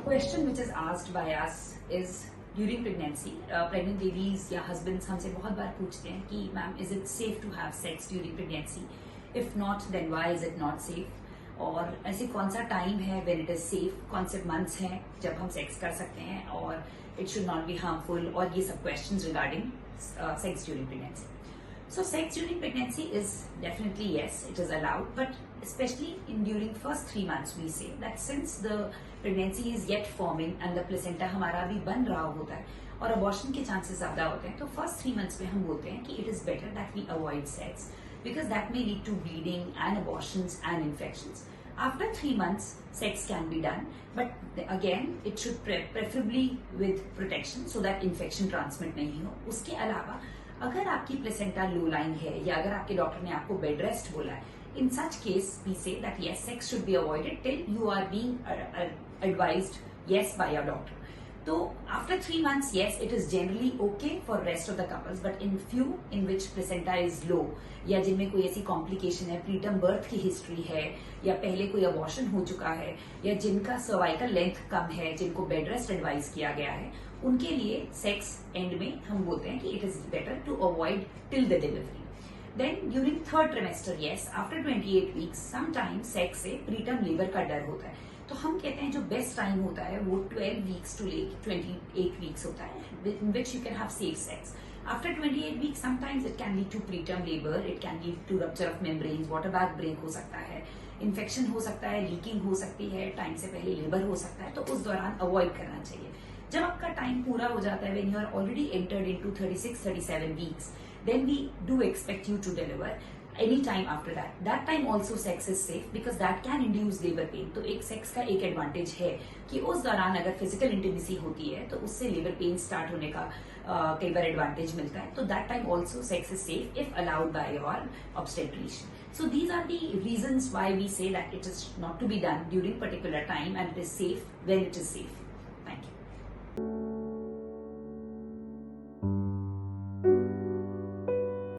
question which is asked by us is during pregnancy, pregnant ladies या husbands हमसे बहुत बार पूछते हैं कि ma'am is it safe to have sex during pregnancy? If not, then why is it not safe? और ऐसे कौन सा टाइम है when it is safe? कौन से months हैं जब हम सेक्स कर सकते हैं और it should not be harmful? और ये सब questions regarding sex during pregnancy. So sex during pregnancy is definitely yes, it is allowed, but especially during first 3 months we say that since the pregnancy is yet forming and the placenta हमारा अभी बन रहा होता है और abortion के chances ज्यादा होते हैं, तो first 3 months में हम बोलते हैं कि it is better that we avoid sex because that may lead to bleeding and abortions and infections. After 3 months, sex can be done, but again it should preferably with protection so that infection transmit नहीं हो. उसके अलावा अगर आपकी placenta लो line है या अगर आपके डॉक्टर ने आपको बेड रेस्ट बोला है, in such case we say that yes sex should be avoided till you are being advised yes by your doctor. तो after 3 months yes it is generally okay for rest of the couples, but in few in which placenta is low या जिनमें कोई ऐसी complication है, preterm birth की history है या पहले कोई अबॉर्शन हो चुका है या जिनका सर्वाइकल लेंथ कम है, जिनको बेड रेस्ट एडवाइस किया गया है, उनके लिए सेक्स एंड में हम बोलते हैं कि it is better to avoid till the delivery. Then during third trimester yes after 28 weeks sometimes sex से प्रीटर्म लेबर का डर होता है, तो हम कहते हैं जो बेस्ट टाइम होता है वो 12 weeks to 28 weeks होता है in which you can have safe sex. After 28 weeks sometimes it can lead to preterm labor, it can lead to rupture of membranes, water bag break हो सकता है, infection हो सकता है, लीकिंग हो सकती है, टाइम से पहले लेबर हो सकता है, तो उस दौरान अवॉइड करना चाहिए. जब आपका टाइम पूरा हो जाता है when you are already entered into 36-37 weeks then we do expect you to deliver any time after that. That time also sex is safe because that can induce labor pain. तो एक sex का एक advantage है कि उस दौरान अगर physical intimacy होती है तो उससे लेबर पेन स्टार्ट होने का कई बार एडवांटेज मिलता है. तो that time also sex is safe if allowed by your obstetrician. So these are the reasons why we say that it is not to be done during particular time and it is safe when it is safe.